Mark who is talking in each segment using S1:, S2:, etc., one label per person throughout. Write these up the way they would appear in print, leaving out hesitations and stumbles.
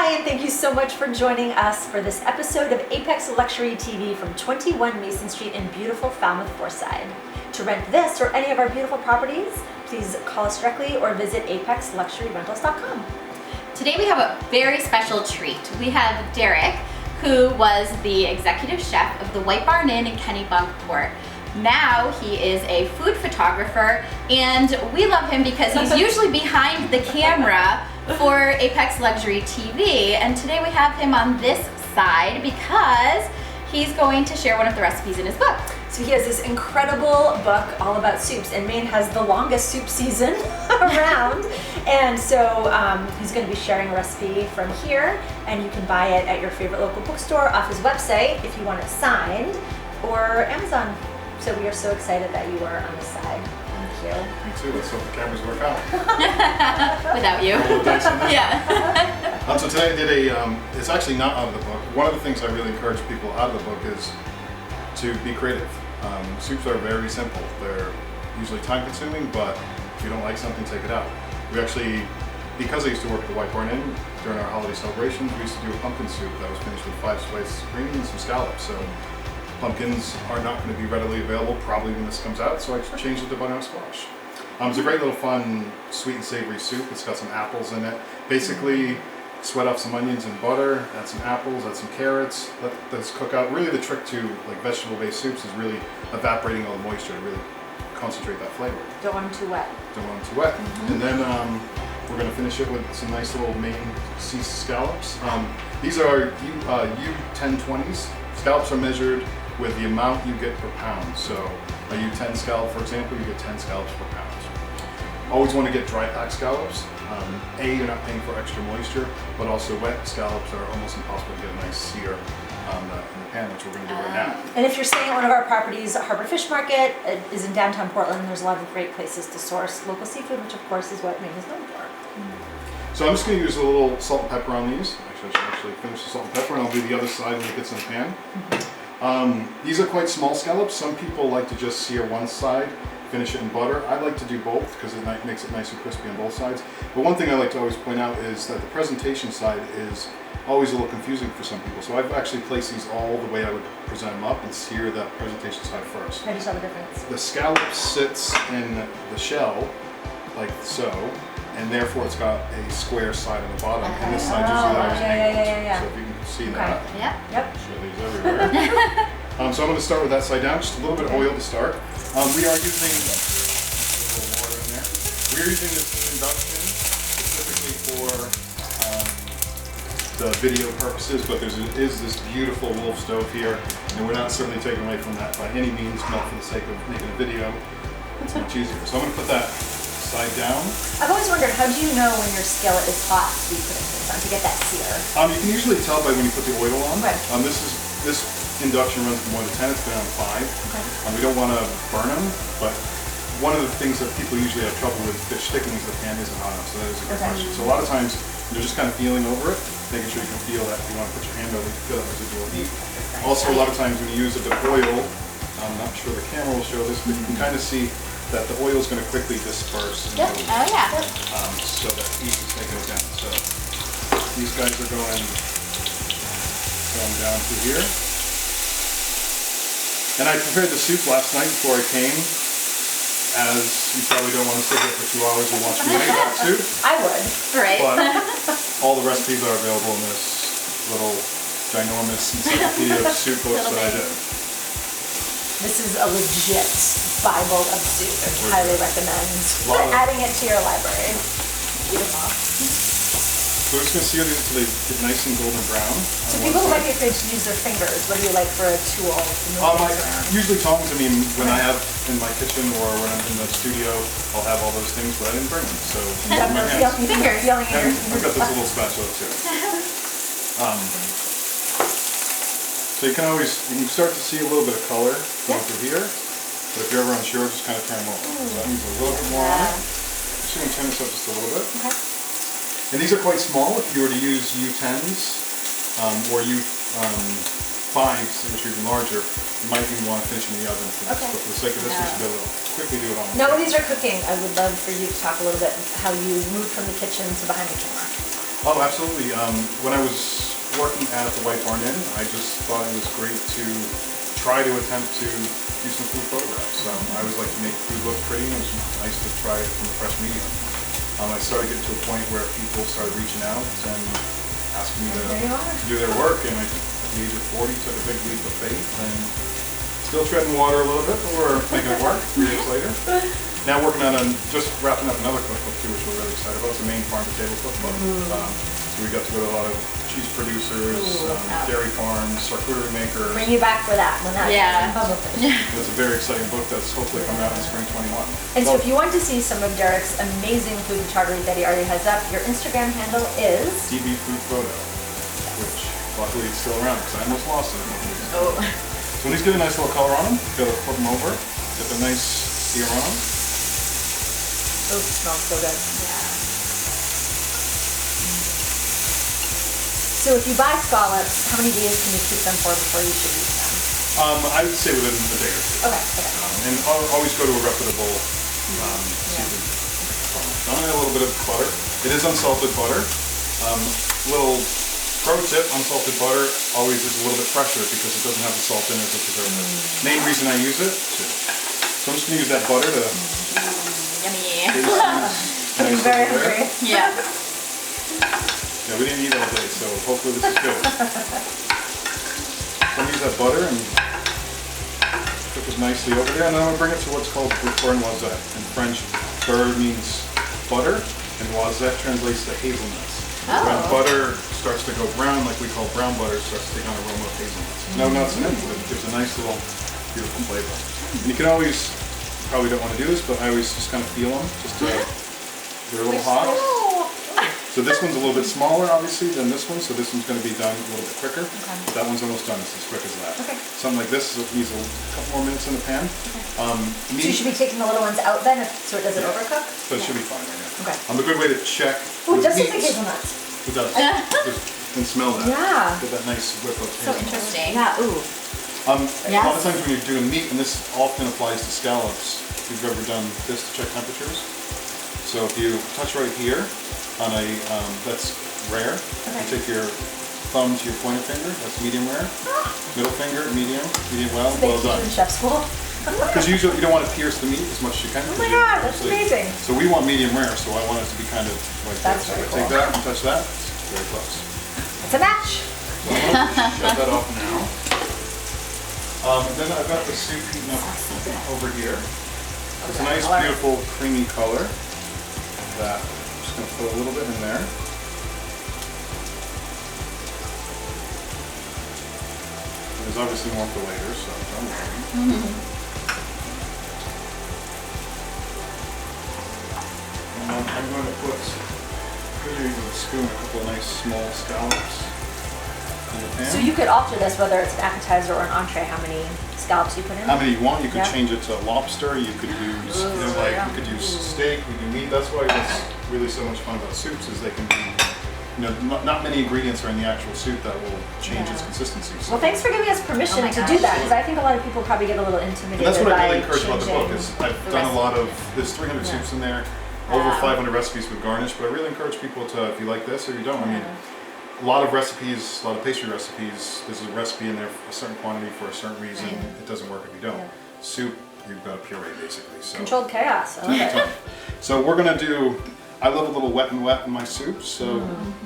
S1: Hi, and thank you so much for joining us for this episode of Apex Luxury TV from 21 Mason Street in beautiful Falmouth, Forsyth. To rent this or any of our beautiful properties, please call us directly or visit apexluxuryrentals.com.
S2: Today we have a very special treat. We have Derek, who was the executive chef of the White Barn Inn in Kennebunkport. Now he is a food photographer, and we love him because he's usually behind the camera for Apex Luxury TV, and today we have him on this side because he's going to share one of the recipes in his book.
S1: So he has this incredible book all about soups, and Maine has the longest soup season around, and so he's going to be sharing a recipe from here, and you can buy it at your favorite local bookstore, off his website if you want it signed, or Amazon. So we are so excited that you are on this side. Thank you.
S3: Me too. Let's hope the cameras work out.
S2: Without you.
S3: Yeah. So today I did it's actually not out of the book. One of the things I really encourage people out of the book is to be creative. Soups are very simple. They're usually time consuming, but if you don't like something, take it out. We actually, because I used to work at the White Barn Inn, during our holiday celebrations, we used to do a pumpkin soup that was finished with 5 slices of cream and some scallops. So pumpkins are not going to be readily available probably when this comes out, so I just changed it to butternut squash. It's a great little fun sweet and savory soup. It's got some apples in it. Basically, sweat off some onions and butter, add some apples, add some carrots, let this cook out. Really the trick to like vegetable-based soups is really evaporating all the moisture to really concentrate that flavor.
S1: Don't want them too wet.
S3: Don't want them too wet. And then we're going to finish it with some nice little Maine sea scallops. These are U1020s. Scallops are measured with the amount you get per pound. So a U10 scallop, for example, you get 10 scallops per pound. Always want to get dry packed scallops. You're not paying for extra moisture, but also wet scallops are almost impossible to get a nice sear in the pan, which we're going to do right now.
S1: And if you're staying at one of our properties, Harbor Fish Market is in downtown Portland. There's a lot of great places to source local seafood, which of course is what Maine is known for.
S3: So I'm just going to use a little salt and pepper on these. Actually, I should actually finish the salt and pepper, and I'll do the other side when it gets in the pan. These are quite small scallops. Some people like to just sear one side, finish it in butter. I like to do both because it makes it nice and crispy on both sides. But one thing I like to always point out is that the presentation side is always a little confusing for some people. So I've actually placed these all the way I would present them up and sear the presentation side first.
S1: How do you tell the difference?
S3: The scallop sits in the shell like so, and therefore it's got a square side on the bottom, and this side just allows angled. So if you can see that.
S2: Yeah.
S1: Yep.
S3: Show these everywhere. So I'm going to start with that side down, just a little bit of oil to start. We are using a little water in there. We are using this induction specifically for the video purposes, but there is this beautiful Wolf stove here, and we're not certainly taking away from that by any means, not for the sake of making a video. It's much easier. So I'm going to put that side down.
S1: I've always wondered, how do you know when your skillet is hot to be putting things on to get that sear?
S3: You can usually tell by when you put the oil on.
S1: Right.
S3: This induction runs from 1 to 10. It's been on 5.
S1: Okay.
S3: We don't want to burn them, but one of the things that people usually have trouble with is fish sticking to the pan isn't hot enough. So that is a good question. So a lot of times you're just kind of feeling over it, making sure you can feel that. If you want to put your hand over, you can feel that residual heat. Also, a lot of times when you use a bit of oil, I'm not sure the camera will show this, but you can kind of see that the oil is going to quickly disperse.
S2: Yep. Oh yeah.
S3: So that heat is taking it down. So these guys are going down to here. And I prepared the soup last night before I came, as you probably don't want to sit here for 2 hours and watch me make that soup.
S1: I would.
S2: Right.
S3: But all the recipes are available in this little ginormous encyclopedia of soup books that I did.
S1: This is a legit Bible of soup. I highly recommend adding it to your library. Beautiful.
S3: So we're just going to sear these until they get nice and golden brown.
S1: So people who might be afraid to use their fingers, what do you like for a tool?
S3: Usually tongs. I mean, when I have in my kitchen or when I'm in the studio, I'll have all those things, but I didn't bring them. So
S1: You have no
S2: Fingers.
S1: feeling in your
S3: I've got this little spatula too. So you can start to see a little bit of color going through here, but if you're ever unsure, just kind of turn them over. So that means a little bit more on it. Just going to turn this up just a little bit.
S1: Okay.
S3: And these are quite small. If you were to use U10s or U5s, which are even larger, you might even want to finish them in the oven. But for the sake of this, we should be able to quickly do it on.
S1: Now, when these are cooking, I would love for you to talk a little bit how you moved from the kitchen to behind the camera.
S3: Oh, absolutely. When I was working at the White Barn Inn, I just thought it was great to try to attempt to do some food photographs. I always like to make food look pretty, and it was nice to try it from a fresh medium. I started getting to a point where people started reaching out and asking me to do their work, and at the age of 40 took a big leap of faith and still treading water a little bit, but we're making it work 3 years later. Now working on just wrapping up another cookbook too, which we're really excited about. It's a Maine farm to table cookbook. So we got to go to a lot of cheese producers, dairy farms, charcuterie makers.
S1: Bring you back for that when that publishes.
S3: It's a very exciting book that's hopefully coming out in spring 21.
S1: And so if you want to see some of Derek's amazing food photography that he already has up, your Instagram handle is?
S3: DB Food Photo, which luckily is still around because I almost lost it.
S2: Oh.
S3: So when these get a nice little color on them, you gotta flip them over, get the nice sear on them.
S1: Oh, it smells so good.
S2: Yeah.
S1: So if you buy scallops, how many days can you keep them for before you should use them?
S3: I would say within a day or two.
S1: Okay.
S3: And always go to a reputable seafood farm. I'm gonna add a little bit of butter. It is unsalted butter. Little pro tip, unsalted butter always is a little bit fresher because it doesn't have the salt in it as a preservative. Main reason I use it. So I'm just gonna use that butter to
S2: Yummy.
S1: I'm very hungry.
S2: Yeah.
S3: Yeah, we didn't eat all day, so hopefully this is good. So I'm gonna use that butter and cook this nicely over there, and then I'm gonna bring it to what's called beurre noisette. In French, beurre means butter, and noisette translates to hazelnuts. When butter starts to go brown, like we call brown butter, it starts to take on an aroma of hazelnuts. No nuts in it, but it gives a nice little, beautiful flavor. And you can always, probably don't want to do this, but I always just kind of feel them, just to, they're a little hot. So this one's a little bit smaller, obviously, than this one, so this one's going to be done a little bit quicker. But that one's almost done, it's as quick as that. Something like this needs a couple more minutes in the pan.
S1: So you should be taking the little ones out then, so it doesn't overcook?
S3: So it should be fine right now.
S1: Okay.
S3: A good way to check
S1: Ooh,
S3: with
S1: it does taste like
S3: meats.
S1: hazelnuts.
S3: It does. Just can smell that.
S1: Yeah.
S3: Get that nice whip of
S2: So
S3: hazelnut.
S2: interesting.
S1: Yeah, ooh.
S3: A lot of times when you're doing meat, and this often applies to scallops, if you've ever done this to check temperatures. So if you touch right here on a, that's rare. You take your thumb to your pointer finger, that's medium rare. Middle finger, medium well, well done.
S1: In chef school.
S3: Because usually you don't want to pierce the meat as much as you can.
S1: Oh my god, that's amazing.
S3: So we want medium rare, so I want it to be kind of like
S1: That's
S3: this. So
S1: very
S3: I take
S1: cool.
S3: that and touch that, it's very close.
S1: It's a match.
S3: So I'm gonna shut that off now. Then I've got the soup heating up over here. It's a nice, beautiful, creamy color. That I'm just gonna put a little bit in there. There's obviously more for later, so don't worry. And I'm going to put, with a spoon, a couple of nice small scallops in the pan.
S1: So you could alter this, whether it's an appetizer or an entree, how many scallops you put in?
S3: How many you want? You could
S1: Yeah.
S3: change it to lobster. You could use, you could use steak. You can meat. That's why what's really so much fun about soups is they can be, not many ingredients are in the actual soup that will change its consistency. So.
S1: Well, thanks for giving us permission
S2: Oh my
S1: to
S2: gosh.
S1: do that, because I think a lot of people probably get a little
S3: And
S1: intimidated
S3: that's what I
S1: by
S3: really encourage about the book is I've done a lot of, there's 300 soups in there, over 500 recipes with garnish, but I really encourage people to, if you like this or you don't, I mean, a lot of recipes, a lot of pastry recipes, there's a recipe in there for a certain quantity for a certain reason. It doesn't work if you don't. Soup, you've got a puree basically. So.
S1: controlled chaos. I love it.
S3: So we're gonna do, I love a little wet and wet in my soup, so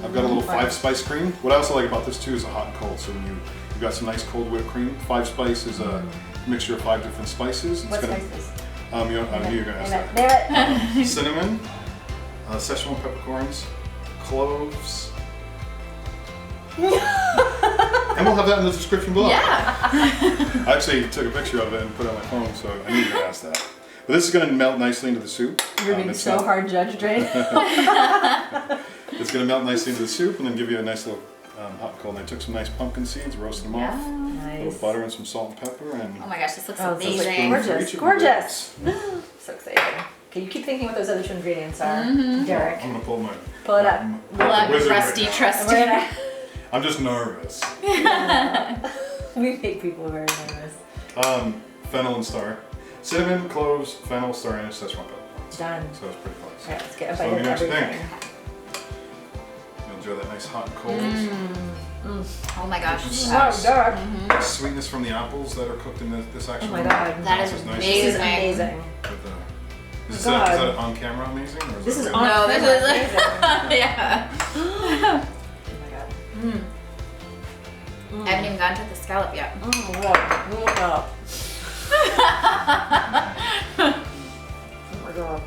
S3: I've got a little 5-spice cream. What I also like about this too is a hot and cold. So when you've got some nice cold whipped cream. 5-spice is a mixture of 5 different spices.
S1: What spices?
S3: I knew you were gonna ask that.
S1: There it.
S3: Cinnamon, Szechuan peppercorns, cloves. And we'll have that in the description below.
S2: Yeah.
S3: I actually took a picture of it and put it on my phone, so I knew you were gonna ask that. But this is gonna melt nicely into the soup.
S1: You're being so hard judged, right?
S3: It's gonna melt nicely into the soup and then give you a nice little hot and cold. And I took some nice pumpkin seeds, roasted them off, a
S1: Nice.
S3: little butter and some salt and pepper, and
S2: Oh my gosh, this looks
S1: Oh, this looks
S2: amazing.
S1: gorgeous. Gorgeous. So exciting. Okay, you keep thinking what those other two ingredients are, Derek.
S3: I'm gonna pull my
S1: Pull it up.
S2: Love
S3: wizard right
S2: rusty,
S3: now.
S2: trusty.
S1: We're gonna,
S3: I'm just nervous.
S1: we make people very nervous.
S3: Fennel and star, cinnamon, cloves, fennel, star, and Szechuan peppercorns.
S1: Done.
S3: So it's pretty close.
S1: Okay, let's get a
S3: So
S1: bite
S3: let
S1: of
S3: me know what you
S1: everything.
S3: think. enjoy that nice hot and cold.
S2: Oh my gosh.
S3: Just
S1: Wow,
S3: nice.
S1: dark.
S3: The sweetness from the apples that are cooked in this actual.
S1: Oh my God.
S2: That is
S3: nice.
S1: This is
S2: amazing.
S1: amazing.
S3: Is
S1: God.
S3: that on camera amazing? Or is
S1: This
S3: that
S1: is
S3: real?
S1: on
S2: No, this
S1: camera.
S2: is
S1: Amazing.
S2: yeah.
S1: Oh my God.
S2: I haven't even gotten to the scallop yet.
S1: Oh my God. Look up. Oh my God.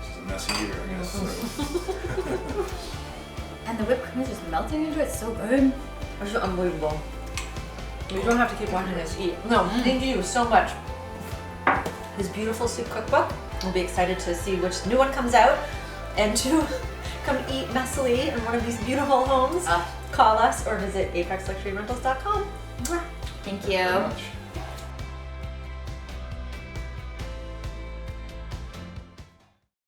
S3: Just a messy eater, I guess. So.
S2: And the whipped cream is just melting into it. So good.
S1: This is unbelievable. You don't have to keep watching this eat. No, thank you so much. His beautiful soup cookbook. We'll be excited to see which new one comes out and to come eat messily in one of these beautiful homes. Call us or visit apexluxuryrentals.com.
S2: Thank
S3: Very
S2: you.
S3: much.